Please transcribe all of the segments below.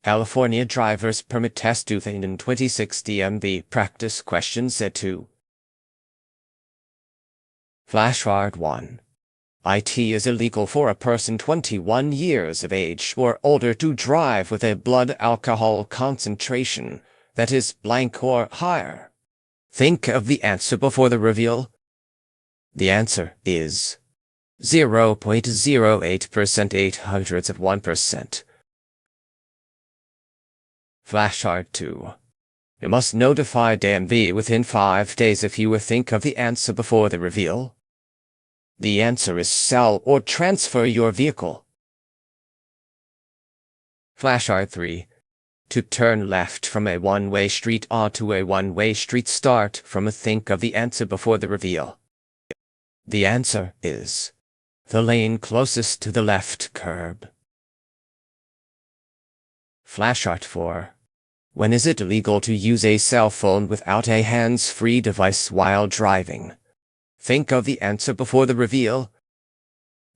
California Driver's Permit Test 2026 DMV Practice Question Set 2. Flashcard 1. It is illegal for a person 21 years of age or older to drive with a blood alcohol concentration that is blank or higher. Think of the answer before the reveal. The answer is 0.08%, 0.08%. Flashcard 2. You must notify DMV within 5 days if you think of the answer before the reveal. The answer is sell or transfer your vehicle. Flashcard 3. To turn left from a one-way street onto a one-way street, start from a think of the answer before the reveal. The answer is the lane closest to the left curb. Flashcard 4. When is it illegal to use a cell phone without a hands-free device while driving? Think of the answer before the reveal.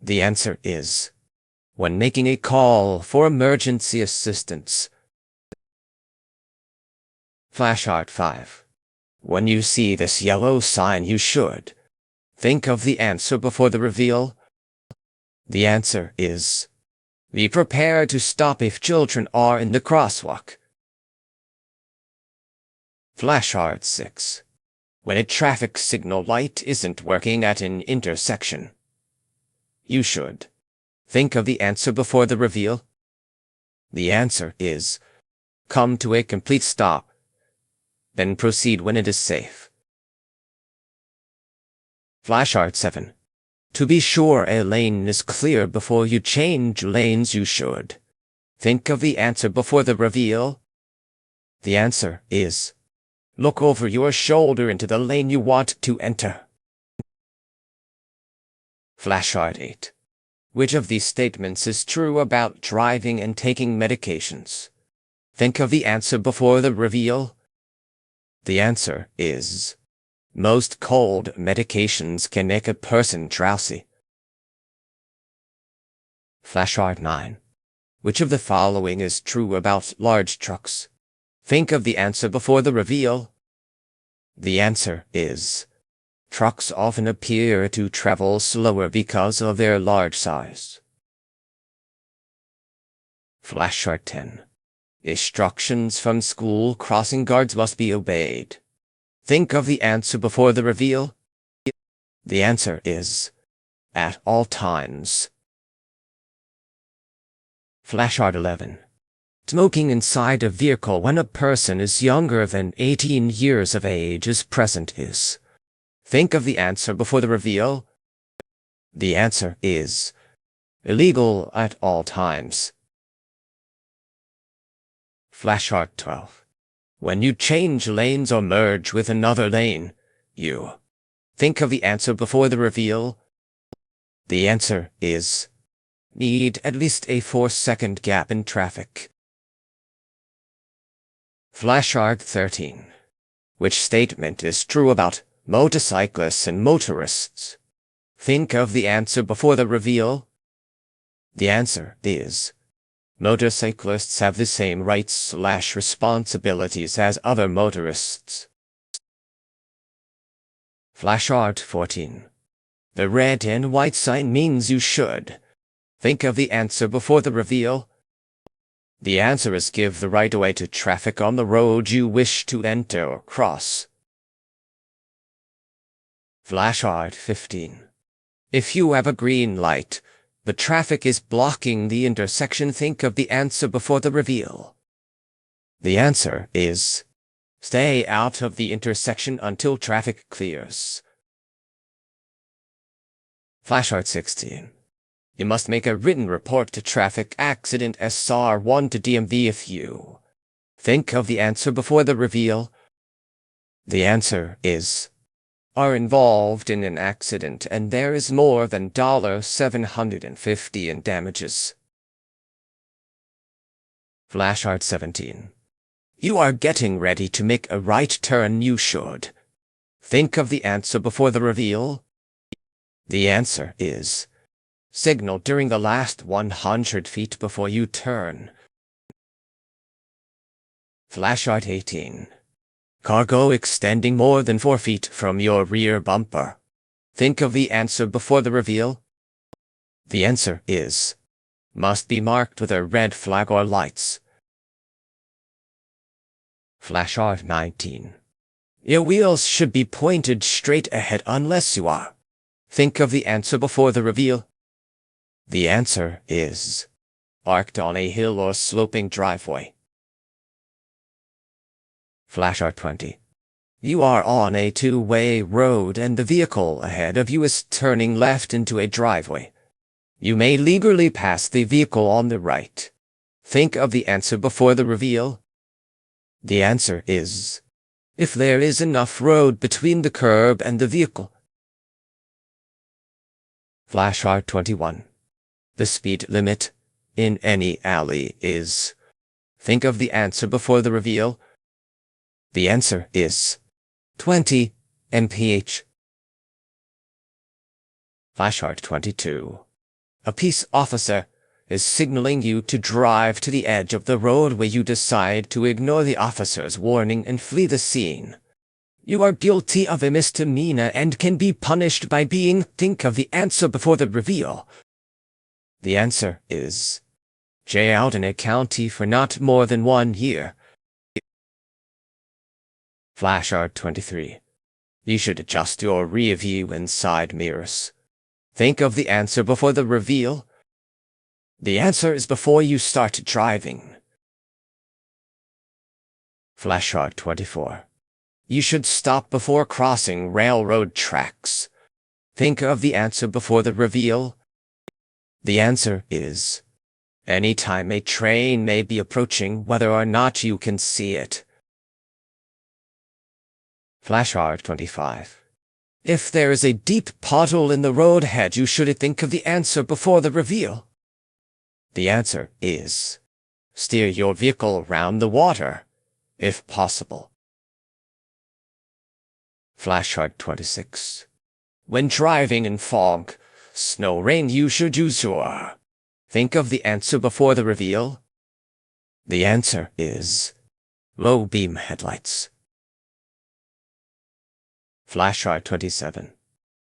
The answer is when making a call for emergency assistance. Flashcard 5. When you see this yellow sign, you should think of the answer before the reveal. The answer is be prepared to stop if children are in the crosswalk. Flashcard 6. When a traffic signal light isn't working at an intersection, you should think of the answer before the reveal. The answer is come to a complete stop, then proceed when it is safe. Flashcard 7. To be sure a lane is clear before you change lanes, you should think of the answer before the reveal. The answer is look over your shoulder into the lane you want to enter. Flashcard 8. Which of these statements is true about driving and taking medications? Think of the answer before the reveal. The answer is most cold medications can make a person drowsy. Flashcard 9. Which of the following is true about large trucks? Think of the answer before the reveal. The answer is trucks often appear to travel slower because of their large size. Flashcard 10. Instructions from school crossing guards must be obeyed. Think of the answer before the reveal. The answer is at all times. Flashcard 11. Smoking inside a vehicle when a person is younger than 18 years of age is present is. Think of the answer before the reveal. The answer is illegal at all times. Flashcard 12. When you change lanes or merge with another lane, you think of the answer before the reveal. The answer is need at least a 4-second gap in traffic. Flashcard 13. Which statement is true about motorcyclists and motorists? Think of the answer before the reveal. The answer is motorcyclists have the same rights/responsibilities as other motorists. Flashcard 14. The red and white sign means you should think of the answer before the reveal. The answer is give the right of way to traffic on the road you wish to enter or cross. Flashcard 15. If you have a green light, the traffic is blocking the intersection, think of the answer before the reveal. The answer is stay out of the intersection until traffic clears. Flashcard 16. You must make a written report to Traffic Accident SR1 to DMV if you think of the answer before the reveal. The answer is are involved in an accident and there is more than $750 in damages. Flashcard 17. You are getting ready to make a right turn, you should think of the answer before the reveal. The answer is signal during the last 100 feet before you turn. Flashlight 18. Cargo extending more than 4 feet from your rear bumper. Think of the answer before the reveal. The answer is, must be marked with a red flag or lights. Flashlight 19. Your wheels should be pointed straight ahead unless you are. Think of the answer before the reveal. The answer is, parked on a hill or sloping driveway. Flashlight 20. You are on a two-way road and the vehicle ahead of you is turning left into a driveway. You may legally pass the vehicle on the right. Think of the answer before the reveal. The answer is, if there is enough road between the curb and the vehicle. Flashlight 21. The speed limit in any alley is. Think of the answer before the reveal. The answer is 20 mph. Flashlight 22. A peace officer is signaling you to drive to the edge of the road where you decide to ignore the officer's warning and flee the scene. You are guilty of a misdemeanor and can be punished by being. Think of the answer before the reveal. The answer is jail out in a county for not more than 1 year. Flashlight 23. You should adjust your rear view and side mirrors. Think of the answer before the reveal. The answer is before you start driving. Flashlight 24. You should stop before crossing railroad tracks. Think of the answer before the reveal. The answer is, any time a train may be approaching whether or not you can see it. Flashlight 25. If there is a deep puddle in the road ahead, you should think of the answer before the reveal. The answer is, steer your vehicle around the water, if possible. Flashlight 26. When driving in fog, snow, rain, you should use your. Think of the answer before the reveal. The answer is, low beam headlights. Flashlight 27.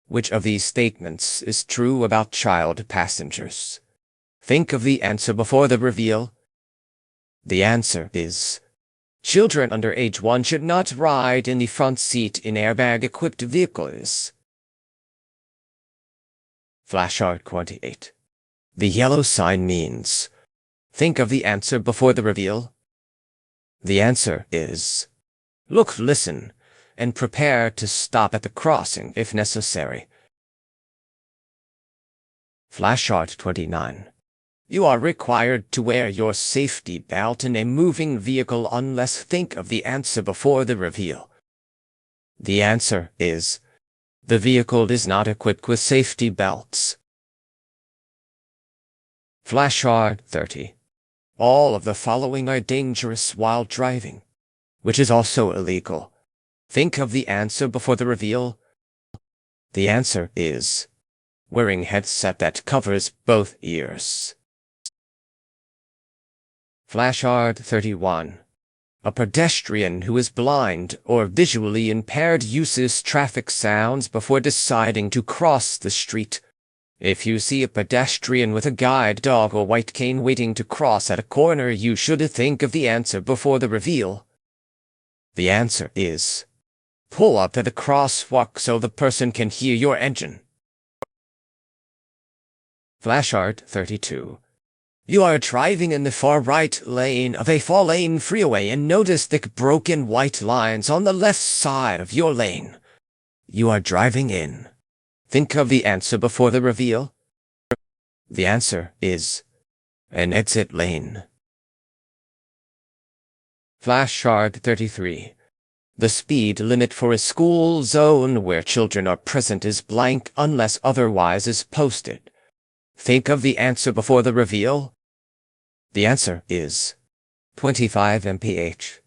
Which of these statements is true about child passengers? Think of the answer before the reveal. The answer is, children under age 1 should not ride in the front seat in airbag-equipped vehicles. Flashlight 28. The yellow sign means. Think of the answer before the reveal. The answer is, look, listen, and prepare to stop at the crossing if necessary. Flashlight 29. You are required to wear your safety belt in a moving vehicle unless. Think of the answer before the reveal. The answer is, the vehicle is not equipped with safety belts. Flashlight 30. All of the following are dangerous while driving, which is also illegal. Think of the answer before the reveal. The answer is, wearing headset that covers both ears. Flashlight 31. A pedestrian who is blind or visually impaired uses traffic sounds before deciding to cross the street. If you see a pedestrian with a guide dog or white cane waiting to cross at a corner, you should think of the answer before the reveal. The answer is, pull up at the crosswalk so the person can hear your engine. Flashlight 32. You are driving in the far right lane of a 4-lane freeway and notice thick broken white lines on the left side of your lane. You are driving in. Think of the answer before the reveal. The answer is, an exit lane. Flashlight 33. The speed limit for a school zone where children are present is blank unless otherwise is posted. Think of the answer before the reveal. The answer is 25 mph.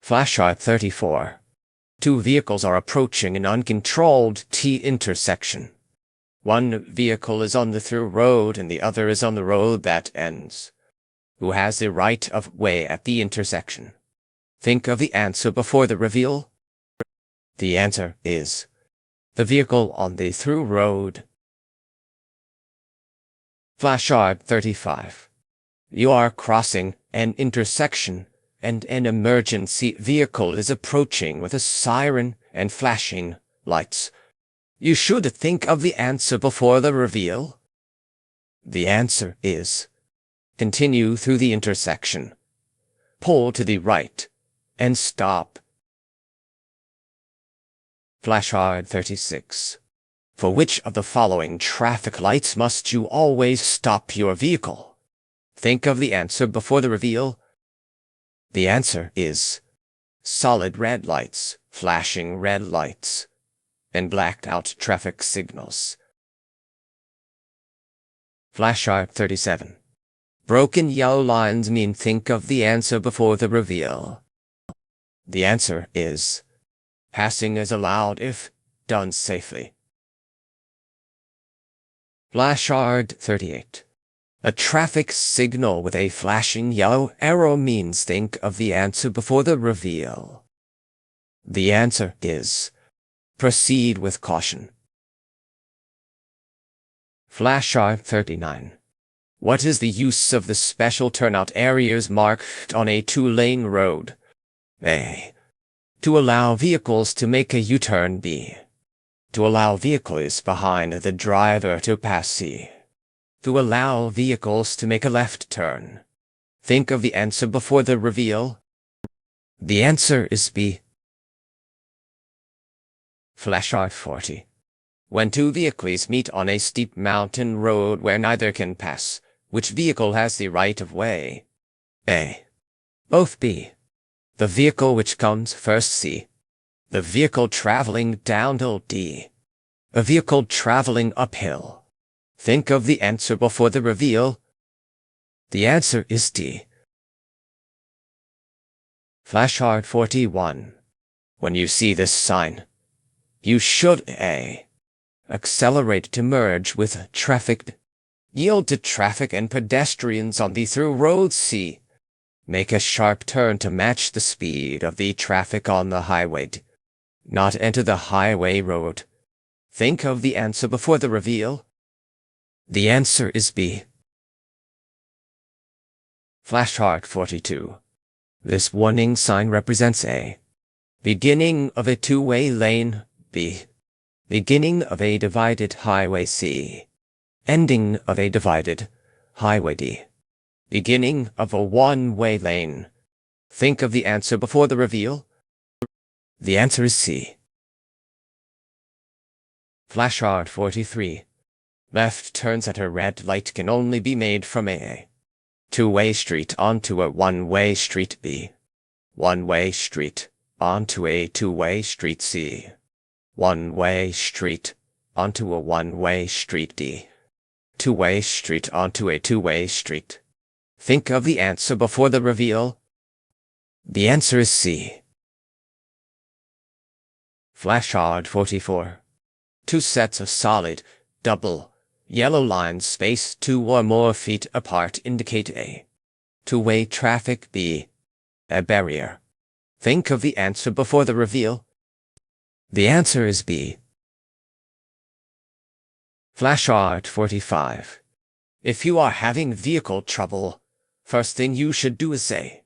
Flashlight 34. 2 vehicles are approaching an uncontrolled T-intersection. One vehicle is on the through road and the other is on the road that ends. Who has the right of way at the intersection? Think of the answer before the reveal. The answer is the vehicle on the through road. Flashcard 35. You are crossing an intersection, and an emergency vehicle is approaching with a siren and flashing lights. You should think of the answer before the reveal. The answer is continue through the intersection, pull to the right, and stop. Flashcard 36. For which of the following traffic lights must you always stop your vehicle? Think of the answer before the reveal. The answer is solid red lights, flashing red lights, and blacked out traffic signals. Flashcard 37. Broken yellow lines mean think of the answer before the reveal. The answer is passing is allowed if done safely. Flashcard 38. A traffic signal with a flashing yellow arrow means think of the answer before the reveal. The answer is proceed with caution. Flashcard 39. What is the use of the special turnout areas marked on a two-lane road? A. To allow vehicles to make a U-turn. B. To allow vehicles behind the driver to pass. C. To allow vehicles to make a left turn. Think of the answer before the reveal. The answer is B. Flashcard 40. When two vehicles meet on a steep mountain road where neither can pass, which vehicle has the right of way? A. Both. B. The vehicle which comes first. C. The vehicle traveling downhill. D. A vehicle traveling uphill. Think of the answer before the reveal. The answer is D. Flashcard 41. When you see this sign, you should A. Accelerate to merge with traffic. Yield to traffic and pedestrians on the through road. C. Make a sharp turn to match the speed of the traffic on the highway. D. Not enter the highway road. Think of the answer before the reveal. The answer is B. Flashcard 42. This warning sign represents A. Beginning of a two-way lane. B. Beginning of a divided highway. C. Ending of a divided highway. D. Beginning of a one-way lane. Think of the answer before the reveal. The answer is C. Flashcard 43. Left turns at a red light can only be made from a two-way street onto a one-way street. B. One-way street onto a two-way street. C. One-way street onto a one-way street. D. Two-way street onto a two-way street. Think of the answer before the reveal. The answer is C. Flashcard 44. Two sets of solid, double, yellow lines spaced 2 or more feet apart indicate a two-way traffic. B. A barrier. Think of the answer before the reveal. The answer is B. Flashcard 45. If you are having vehicle trouble, first thing you should do is A.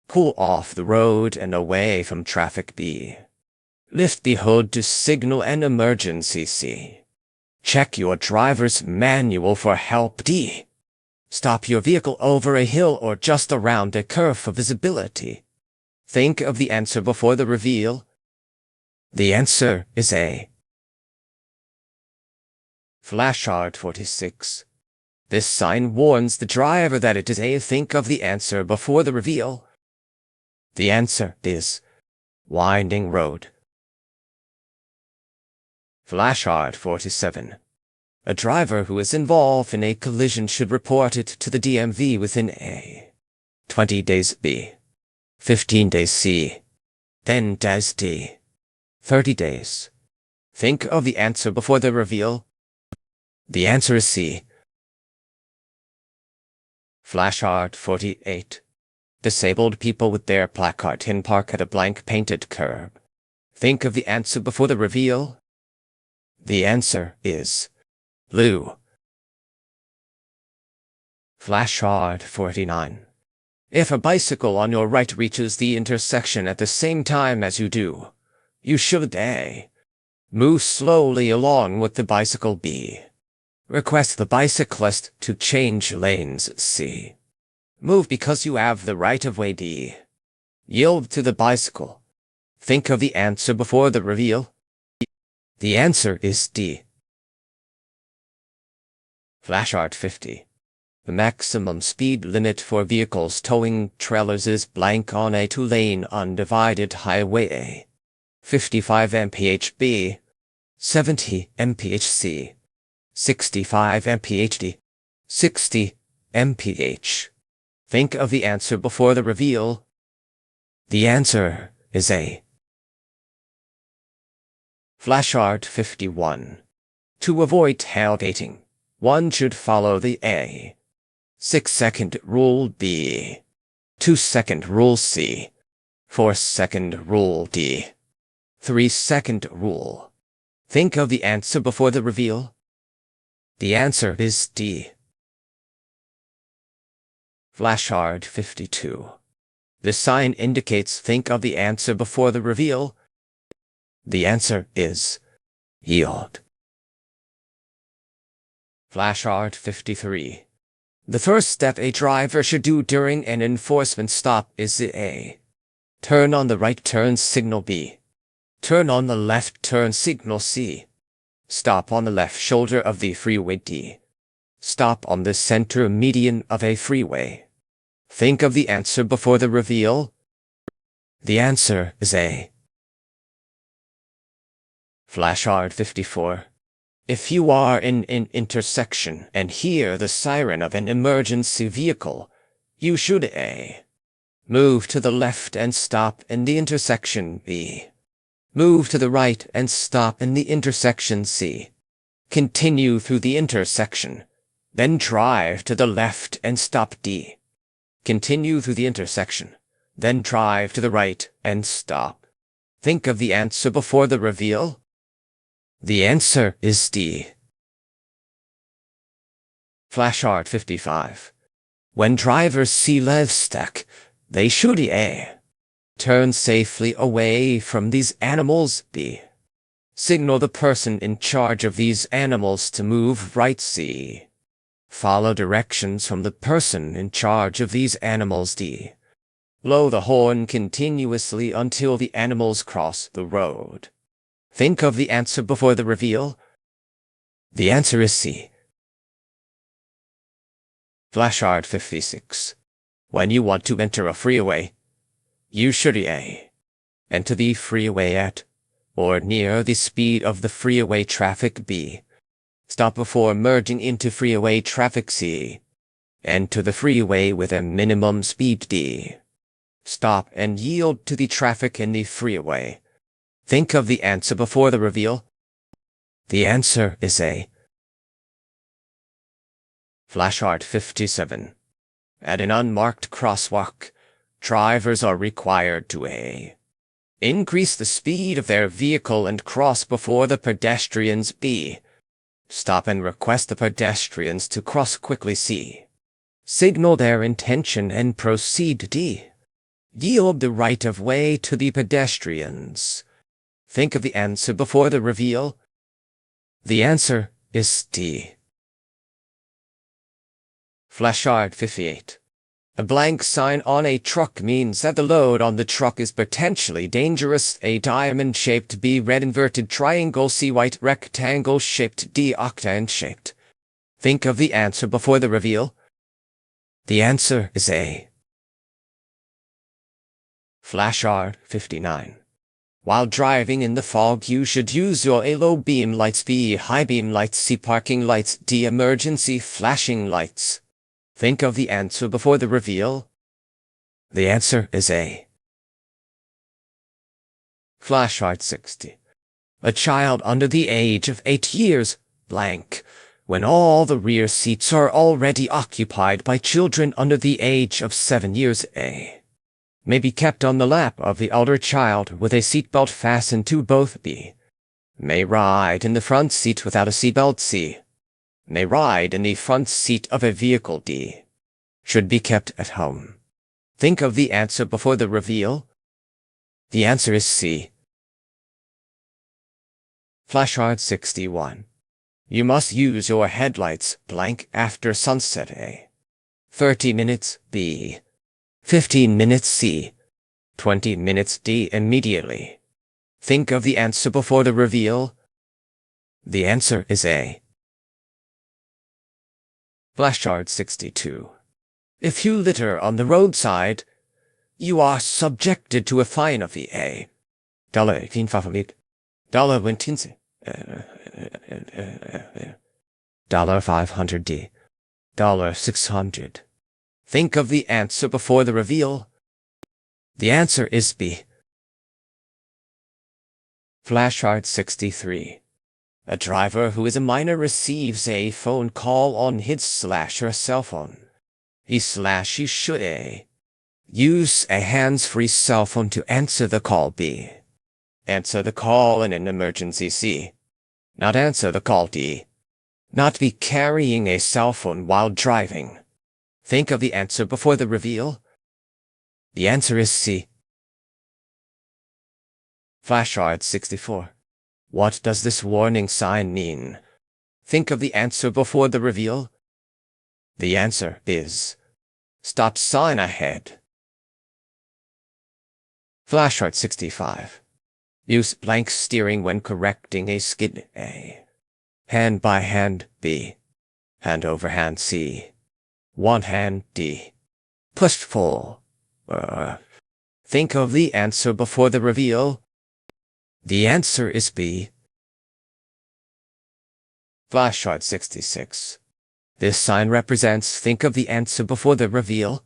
Pull off the road and away from traffic. B. Lift the hood to signal an emergency. C. Check your driver's manual for help. D. Stop your vehicle over a hill or just around a curve for visibility. Think of the answer before the reveal. The answer is A. Flashcard 46. This sign warns the driver that it is A. Think of the answer before the reveal. The answer is winding road. Flashcard 47. A driver who is involved in a collision should report it to the DMV within A. 20 days. B. 15 days. C. 10 days. D. 30 days. Think of the answer before the reveal. The answer is C. Flashcard 48. Disabled people with their placard in park at a blank painted curb. Think of the answer before the reveal. The answer is blue. Flashcard 49. If a bicycle on your right reaches the intersection at the same time as you do, you should A. Move slowly along with the bicycle. B. Request the bicyclist to change lanes. C. Move because you have the right of way. D. Yield to the bicycle. Think of the answer before the reveal. The answer is D. Flashcard 50. The maximum speed limit for vehicles towing trailers is blank on a two-lane undivided highway. A. 55 mph. B. 70 mph. C. 65 mph. D. 60 mph. Think of the answer before the reveal. The answer is A. Flashcard 51. To avoid tailgating, one should follow the A. 6-second rule. B. 2-second rule. C. 4-second rule. D. 3-second rule. Think of the answer before the reveal. The answer is D. Flashcard 52. The sign indicates think of the answer before the reveal. The answer is yield. Flashcard 53. The first step a driver should do during an enforcement stop is the A. Turn on the right turn signal. B. Turn on the left turn signal. C. Stop on the left shoulder of the freeway. D. Stop on the center median of a freeway. Think of the answer before the reveal. The answer is A. Flashcard 54. If you are in an intersection and hear the siren of an emergency vehicle, you should A. Move to the left and stop in the intersection. B. Move to the right and stop in the intersection. C. Continue through the intersection, then drive to the left and stop. D. Continue through the intersection, then drive to the right and stop. Think of the answer before the reveal. The answer is D. Flashcard 55. When drivers see livestock, they should A. Turn safely away from these animals. B. Signal the person in charge of these animals to move right. C. Follow directions from the person in charge of these animals. D. Blow the horn continuously until the animals cross the road. Think of the answer before the reveal. The answer is C. Flashcard 56. When you want to enter a freeway, you should A. Enter the freeway at or near the speed of the freeway traffic. B. Stop before merging into freeway traffic. C. Enter the freeway with a minimum speed. D. Stop and yield to the traffic in the freeway. Think of the answer before the reveal. The answer is A. Flashcard 57. At an unmarked crosswalk, drivers are required to A. Increase the speed of their vehicle and cross before the pedestrians. B. Stop and request the pedestrians to cross quickly. C. Signal their intention and proceed. D. Yield the right of way to the pedestrians. Think of the answer before the reveal. The answer is D. Flashcard 58. A blank sign on a truck means that the load on the truck is potentially dangerous. A diamond-shaped. B. Red inverted triangle. C. White rectangle-shaped. D. octagon-shaped. Think of the answer before the reveal. The answer is A. Flashcard 59. While driving in the fog, you should use your A. Low beam lights. B. High beam lights. C. Parking lights. D. Emergency flashing lights. Think of the answer before the reveal. The answer is A. Flashcard 60. A child under the age of 8 years, blank, when all the rear seats are already occupied by children under the age of 7 years. A. May be kept on the lap of the elder child with a seatbelt fastened to both. B. May ride in the front seat without a seatbelt. C. May ride in the front seat of a vehicle. D. Should be kept at home. Think of the answer before the reveal. The answer is C. Flashcard 61. You must use your headlights blank after sunset. A. 30 minutes. B. 15 minutes. C. 20 minutes. D. Immediately. Think of the answer before the reveal. The answer is A. Flashcard 62. If you litter on the roadside, you are subjected to a fine of the A. $500. $500. $600. Think of the answer before the reveal. The answer is B. Flashcard 63. A driver who is a minor receives a phone call on his/her cell phone. He/she should A. Use a hands-free cell phone to answer the call. B. Answer the call in an emergency. C. Not answer the call. D. Not be carrying a cell phone while driving. Think of the answer before the reveal. The answer is C. Flashcard 64. What does this warning sign mean? Think of the answer before the reveal. The answer is stop sign ahead. Flashcard 65. Use blank steering when correcting a skid. A. Hand by hand. B. Hand over hand. C. One hand. D. Push full. Think of the answer before the reveal. The answer is B. Flashcard 66. This sign represents think of the answer before the reveal.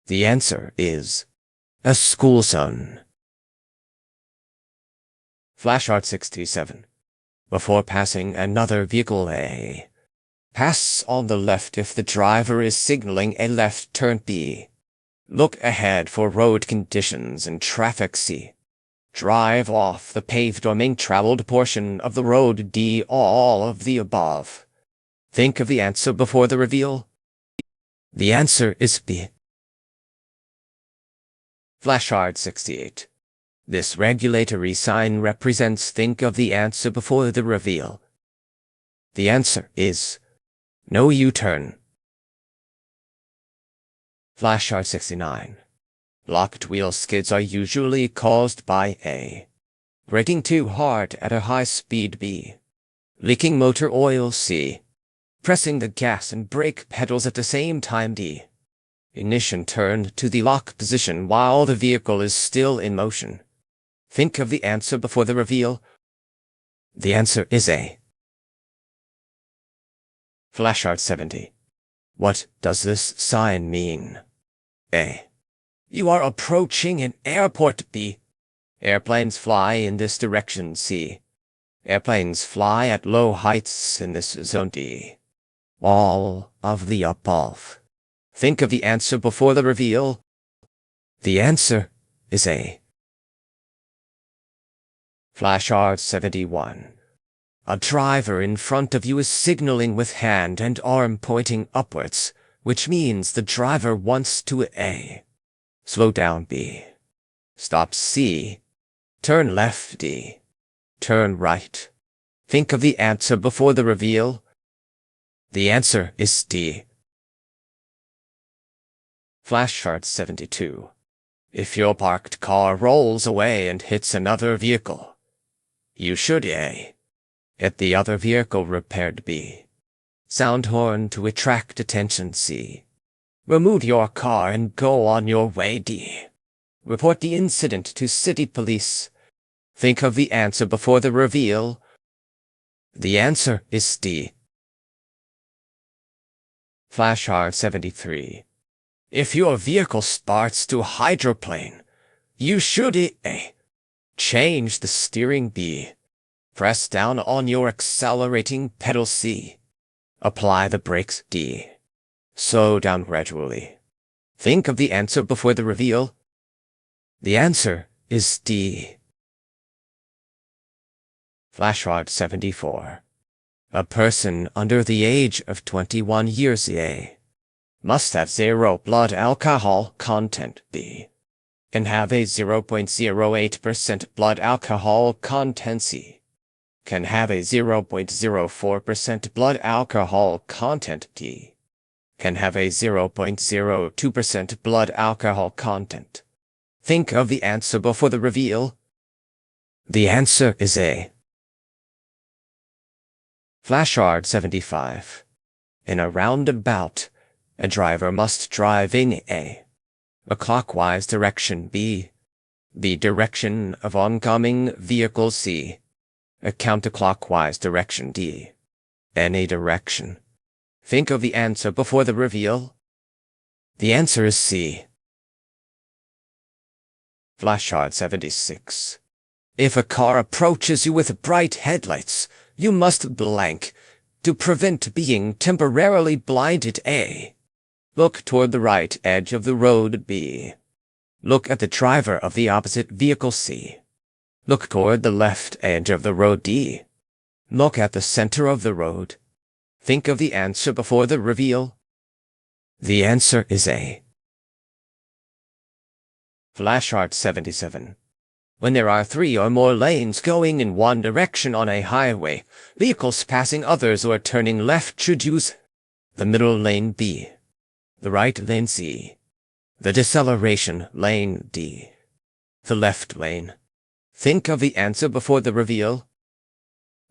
The answer is a school zone. Flashcard 67. Before passing another vehicle. A. Pass on the left if the driver is signaling a left turn. B. Look ahead for road conditions and traffic. C. Drive off the paved or main traveled portion of the road. D. All of the above. Think of the answer before the reveal. The answer is B. Flashcard 68. This regulatory sign represents think of the answer before the reveal. The answer is no U-turn. Flashcard 69. Locked wheel skids are usually caused by A. Braking too hard at a high speed. B. Leaking motor oil. C. Pressing the gas and brake pedals at the same time. D. Ignition turned to the lock position while the vehicle is still in motion. Think of the answer before the reveal. The answer is A. Flashcard 70. What does this sign mean? A. You are approaching an airport. B. Airplanes fly in this direction. C. Airplanes fly at low heights in this zone. D. All of the above. Think of the answer before the reveal. The answer is A. Flashcard 71. A driver in front of you is signaling with hand and arm pointing upwards, which means the driver wants to A. Slow down. B. Stop. C. Turn left. D. Turn right. Think of the answer before the reveal. The answer is D. Flashcard 72. If your parked car rolls away and hits another vehicle, you should A. Get the other vehicle repaired. B. Sound horn to attract attention. C. Remove your car and go on your way. D. Report the incident to city police. Think of the answer before the reveal. The answer is D. Flashcard 73. If your vehicle starts to hydroplane, you should A. Change the steering. B. Press down on your accelerating pedal. C. Apply the brakes D. Slow down gradually. Think of the answer before the reveal. The answer is D. Flashcard 74. A person under the age of 21 years A must have 0 blood alcohol content B. Can have a 0.08% blood alcohol content C. Can have a 0.04% blood alcohol content D. Can have a 0.02% blood alcohol content. Think of the answer before the reveal. The answer is A. Flashcard 75. In a roundabout, a driver must drive in a clockwise direction B, the direction of oncoming vehicle C, a counterclockwise direction D, any direction. Think of the answer before the reveal. The answer is C. Flashcard 76. If a car approaches you with bright headlights, you must blank to prevent being temporarily blinded A. Look toward the right edge of the road B. Look at the driver of the opposite vehicle C. Look toward the left edge of the road D. Look at the center of the road. Think of the answer before the reveal. The answer is A. Flashcard 77. When there are 3 or more lanes going in one direction on a highway, vehicles passing others or turning left should use the middle lane B, the right lane C, the deceleration lane D, the left lane. Think of the answer before the reveal.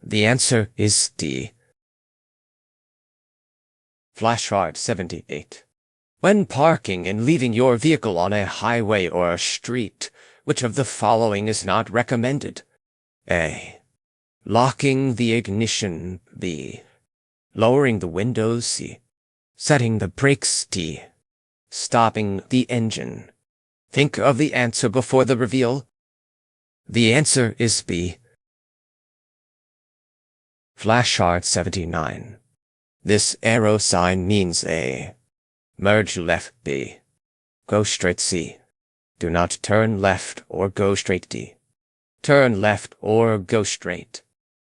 The answer is D. Flashcard 78. When parking and leaving your vehicle on a highway or a street, which of the following is not recommended? A. Locking the ignition B. Lowering the windows C. Setting the brakes D. Stopping the engine. Think of the answer before the reveal. The answer is B. Flashcard 79. This arrow sign means A. Merge left B. Go straight C. Do not turn left or go straight D. Turn left or go straight.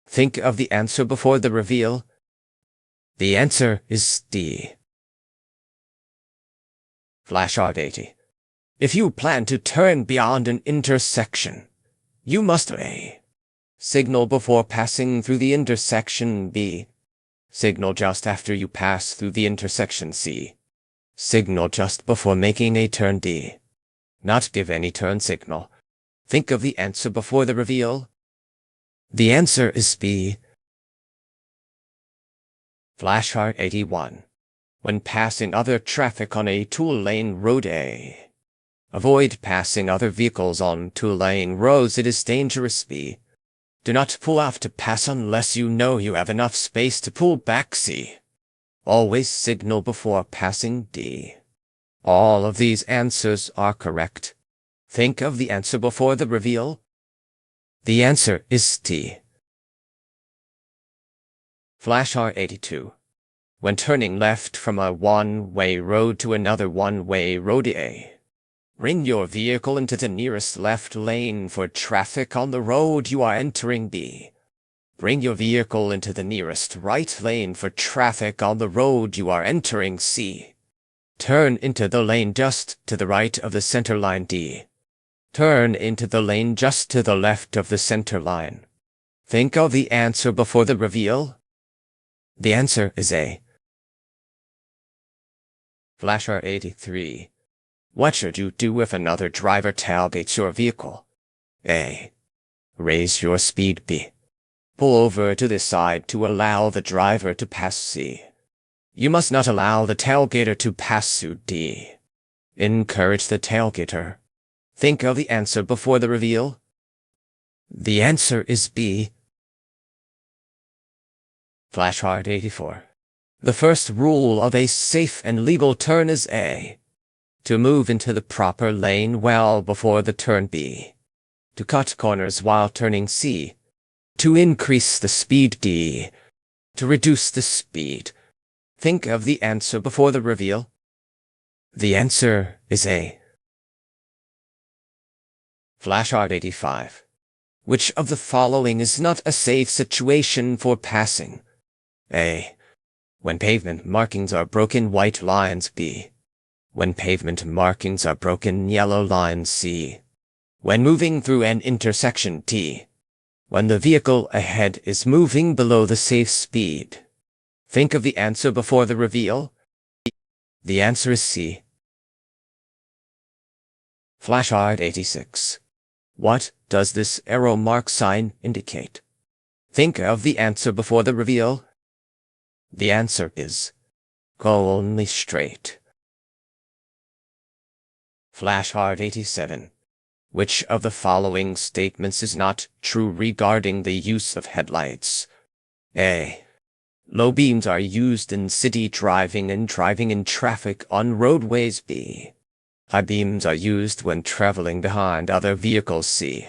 Think of the answer before the reveal. The answer is D. Flashcard 80. If you plan to turn beyond an intersection, you must A. Signal before passing through the intersection B. Signal just after you pass through the intersection C. Signal just before making a turn D. Not give any turn signal. Think of the answer before the reveal. The answer is B. Flashcard 81. When passing other traffic on a two-lane road A. Avoid passing other vehicles on two-lane roads. It is dangerous B. Do not pull off to pass unless you know you have enough space to pull back C. Always signal before passing D. All of these answers are correct. Think of the answer before the reveal. The answer is D. Flashcard 82. When turning left from a one-way road to another one-way road A. Bring your vehicle into the nearest left lane for traffic on the road you are entering B. Bring your vehicle into the nearest right lane for traffic on the road you are entering C. Turn into the lane just to the right of the center line D. Turn into the lane just to the left of the center line. Think of the answer before the reveal. The answer is A. Flashcard 83. What should you do if another driver tailgates your vehicle? A. Raise your speed B. Pull over to the side to allow the driver to pass C. You must not allow the tailgater to pass through D. Encourage the tailgater. Think of the answer before the reveal. The answer is B. Flashcard 84. The first rule of a safe and legal turn is A. To move into the proper lane well before the turn B. To cut corners while turning C. To increase the speed D. To reduce the speed Think of the answer before the reveal. The answer is A. Flashcard 85. Which of the following is not a safe situation for passing? A. When pavement markings are broken, white lines. B. When pavement markings are broken, yellow lines. C. When moving through an intersection. D. When the vehicle ahead is moving below the safe speed. Think of the answer before the reveal. The answer is C. Flashcard 86. What does this arrow mark sign indicate? Think of the answer before the reveal. The answer is go only straight. Flashcard 87. Which of the following statements is not true regarding the use of headlights? A. Low beams are used in city driving and driving in traffic on roadways. B. High beams are used when traveling behind other vehicles. C.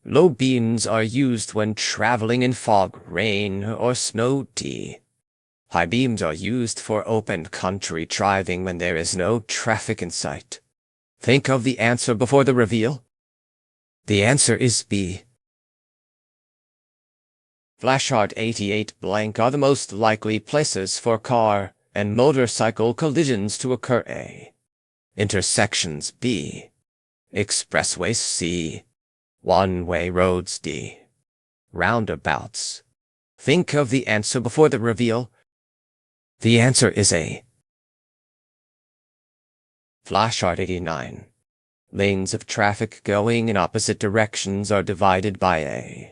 Low beams are used when traveling in fog, rain, or snow. D. High beams are used for open country driving when there is no traffic in sight. Think of the answer before the reveal. The answer is B. Flashcard 88. Blank are the most likely places for car and motorcycle collisions to occur. A. Intersections. B. Expressways. C. One-way roads. D. Roundabouts. Think of the answer before the reveal. The answer is A. Flashcard 89. Lanes of traffic going in opposite directions are divided by A.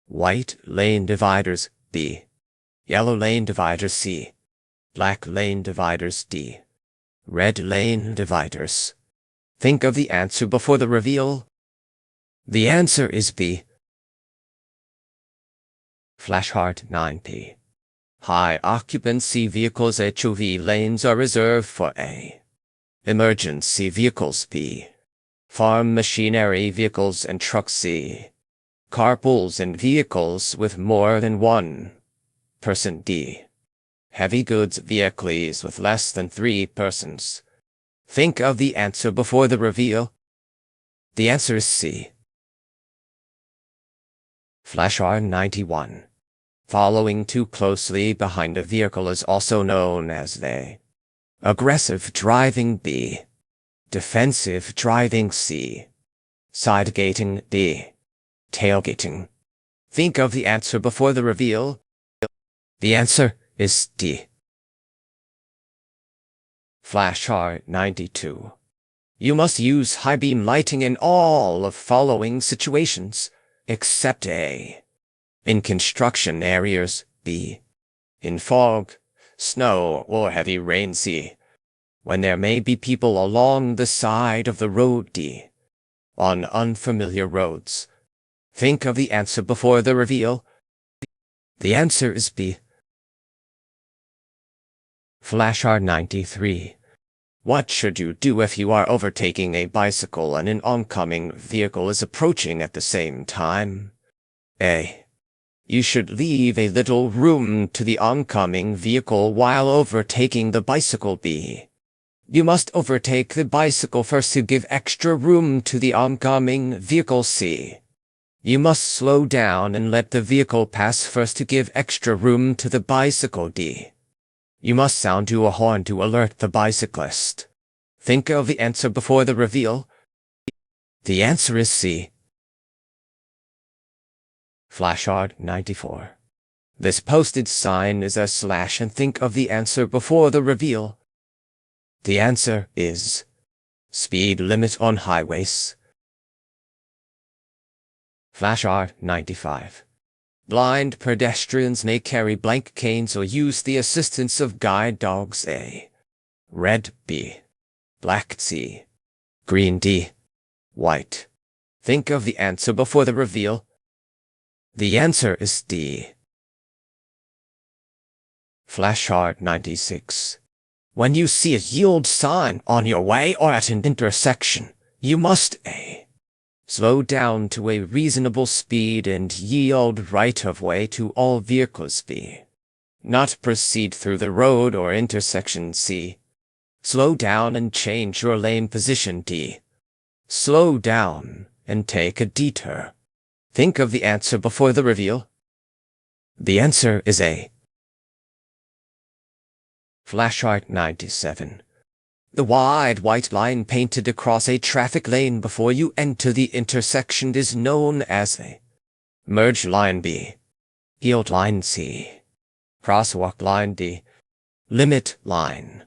White lane dividers. B. Yellow lane dividers. C. Black lane dividers. D. Red lane dividers. Think of the answer before the reveal. The answer is B. Flashcard 9P. High occupancy vehicles HOV lanes are reserved for A. Emergency vehicles. B. Farm machinery vehicles and trucks. C. Carpools and vehicles with more than one person. D. Heavy goods vehicles with less than 3 persons. Think of the answer before the reveal. The answer is C. Flashcard 91. Following too closely behind a vehicle is also known as the aggressive driving. B. Defensive driving. C. Side-gating. D. Tailgating. Think of the answer before the reveal. The answer is D. Flashcard 92. You must use high beam lighting in all of following situations, except A. In construction areas. B. In fog, snow, or heavy rain. C. When there may be people along the side of the road. D. On unfamiliar roads. Think of the answer before the reveal. The answer is B. Flashcard 93. What should you do if you are overtaking a bicycle and an oncoming vehicle is approaching at the same time? A. You should leave a little room to the oncoming vehicle while overtaking the bicycle. B. You must overtake the bicycle first to give extra room to the oncoming vehicle. C. You must slow down and let the vehicle pass first to give extra room to the bicycle. D. You must sound a horn to alert the bicyclist. Think of the answer before the reveal. The answer is C. Flashcard 94. This posted sign is a slash and think of the answer before the reveal. The answer is speed limit on highways. Flashcard 95. Blind pedestrians may carry blank canes or use the assistance of guide dogs. A. Red. B. Black. C. Green. D. White. Think of the answer before the reveal. The answer is D. Flashcard 96. When you see a yield sign on your way or at an intersection, you must A. Slow down to a reasonable speed and yield right of way to all vehicles. B. not proceed through the road or intersection. C. Slow down and change your lane position. D. Slow down and take a detour. Think of the answer before the reveal. The answer is A. Flashart 97. The wide white line painted across a traffic lane before you enter the intersection is known as a merge line. B. Yield line. C. Crosswalk line. D. Limit line.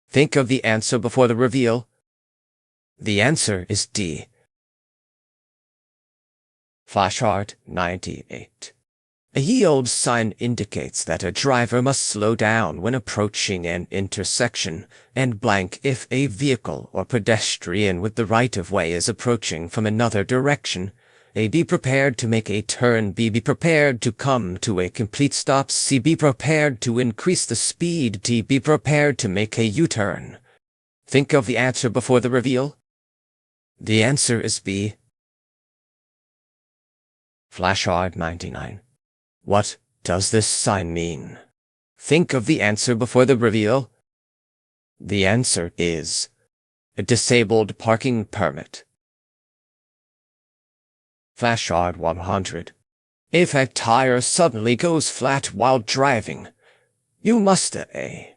Think of the answer before the reveal. The answer is D. Flashart 98. A yield sign indicates that a driver must slow down when approaching an intersection, and blank if a vehicle or pedestrian with the right-of-way is approaching from another direction. A. Be prepared to make a turn. B. Be prepared to come to a complete stop. C. Be prepared to increase the speed. D. Be prepared to make a U-turn. Think of the answer before the reveal. The answer is B. Flashart 99. What does this sign mean? Think of the answer before the reveal. The answer is a disabled parking permit. Flashart 100. If a tire suddenly goes flat while driving, you must A.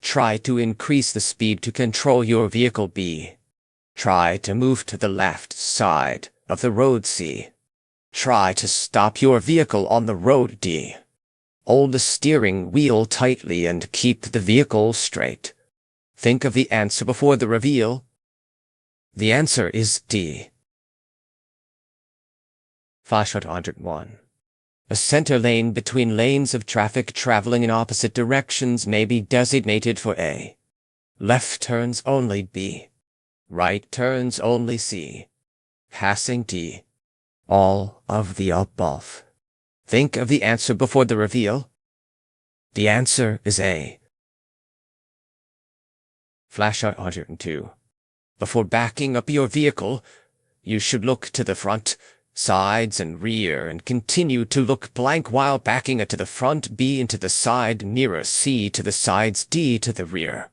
Try to increase the speed to control your vehicle. B. Try to move to the left side of the road. C. Try to stop your vehicle on the road. D. Hold the steering wheel tightly and keep the vehicle straight. Think of the answer before the reveal. The answer is D. Flashart 101. A center lane between lanes of traffic traveling in opposite directions may be designated for A. Left turns only. B. Right turns only. C. Passing. D. All of the above. Think of the answer before the reveal. The answer is A. Flashart 102. Before backing up your vehicle, you should look to the front, sides, and rear, and continue to look blank while backing it to the front. B. Into the side mirror. C. To the sides. D. To the rear.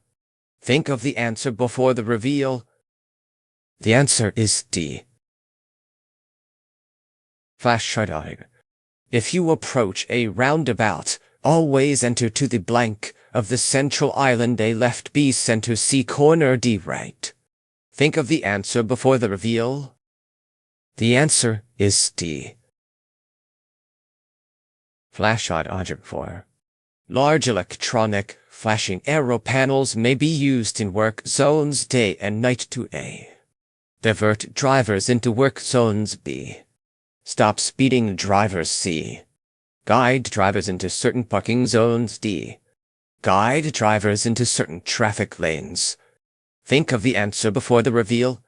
Think of the answer before the reveal. The answer is D. Flashart. If you approach a roundabout, always enter to the blank of the central island. A. Left. B. Center. C. Corner. D. Right. Think of the answer before the reveal. The answer is D. Flashart 104. Large electronic flashing arrow panels may be used in work zones day and night to A. Divert drivers into work zones. B. Stop speeding drivers. C. Guide drivers into certain parking zones. D. Guide drivers into certain traffic lanes. Think of the answer before the reveal.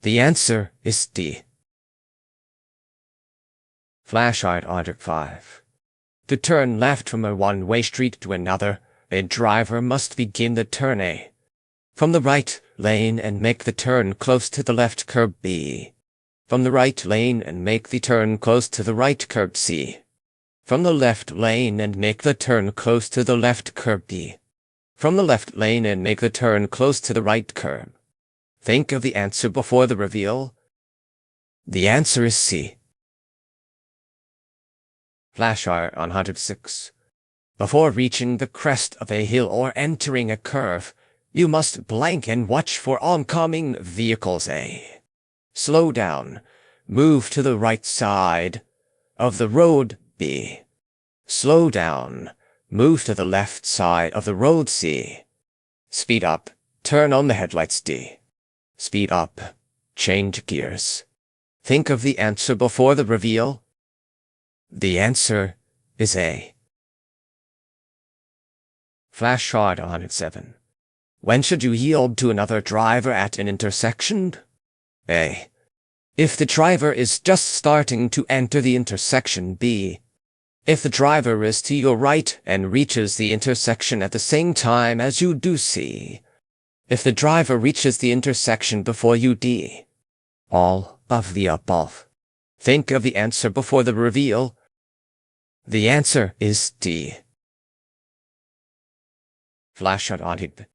The answer is D. Flashart 105. To turn left from a one-way street to another, a driver must begin the turn A. From the right lane and make the turn close to the left curb. B. From the right lane and make the turn close to the right curb. C. From the left lane and make the turn close to the left curb. D. From the left lane and make the turn close to the right curb. Think of the answer before the reveal. The answer is C. Flashart 106. Before reaching the crest of a hill or entering a curve, you must blank and watch for oncoming vehicles. A. Slow down. Move to the right side of the road. B. Slow down. Move to the left side of the road. C. Speed up. Turn on the headlights. D. Speed up. Change gears. Think of the answer before the reveal. The answer is A. Flashart 107. When should you yield to another driver at an intersection? A. If the driver is just starting to enter the intersection. B. If the driver is to your right and reaches the intersection at the same time as you do. C. If the driver reaches the intersection before you. D. All of the above. Think of the answer before the reveal. The answer is D. Flashlight on it.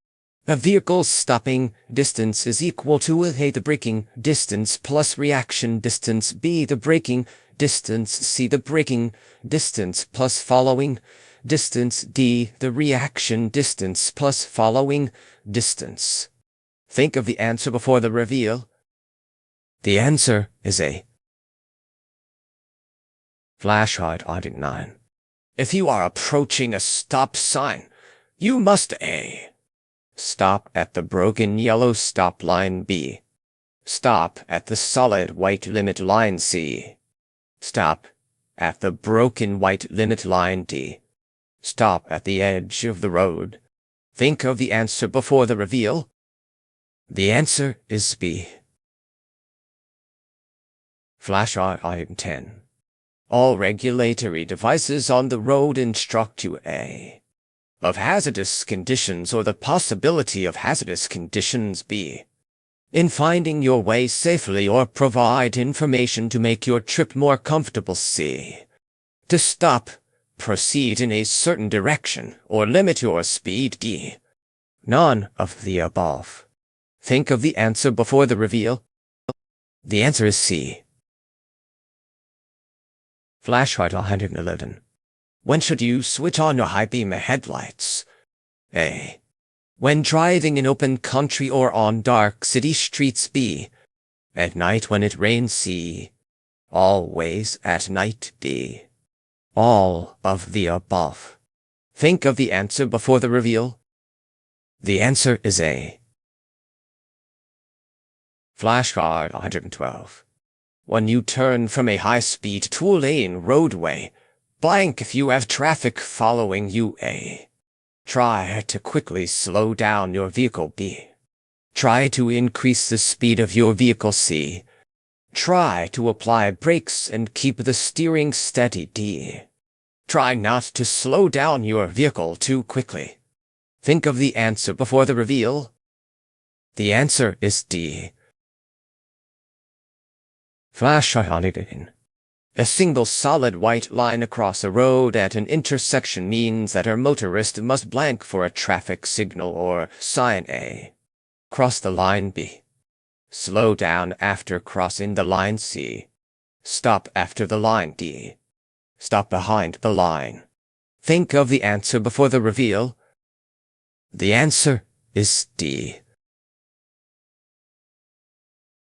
A vehicle's stopping distance is equal to A, the braking distance plus reaction distance, B, the braking distance, C, the braking distance plus following distance, D, the reaction distance plus following distance. Think of the answer before the reveal. The answer is A. Flashlight on 9. If you are approaching a stop sign, you must A. Stop at the broken yellow stop line, B. Stop at the solid white limit line, C. Stop at the broken white limit line, D. Stop at the edge of the road. Think of the answer before the reveal. The answer is B. Flashlight item 10. All regulatory devices on the road instruct you A. of hazardous conditions or the possibility of hazardous conditions, B. in finding your way safely or provide information to make your trip more comfortable, C. to stop, proceed in a certain direction, or limit your speed, D. None of the above. Think of the answer before the reveal. The answer is C. Flashlight 111. When should you switch on your high beam headlights? A. When driving in open country or on dark city streets, B. At night when it rains, C. Always at night, D. All of the above. Think of the answer before the reveal. The answer is A. Flashlight 112. When you turn from a high-speed two-lane roadway, blank if you have traffic following you, A. Try to quickly slow down your vehicle, B. Try to increase the speed of your vehicle, C. Try to apply brakes and keep the steering steady, D. Try not to slow down your vehicle too quickly. Think of the answer before the reveal. The answer is D. Flashlight on again. A single solid white line across a road at an intersection means that a motorist must blank for a traffic signal or sign, A. Cross the line, B. Slow down after crossing the line, C. Stop after the line, D. Stop behind the line. Think of the answer before the reveal. The answer is D.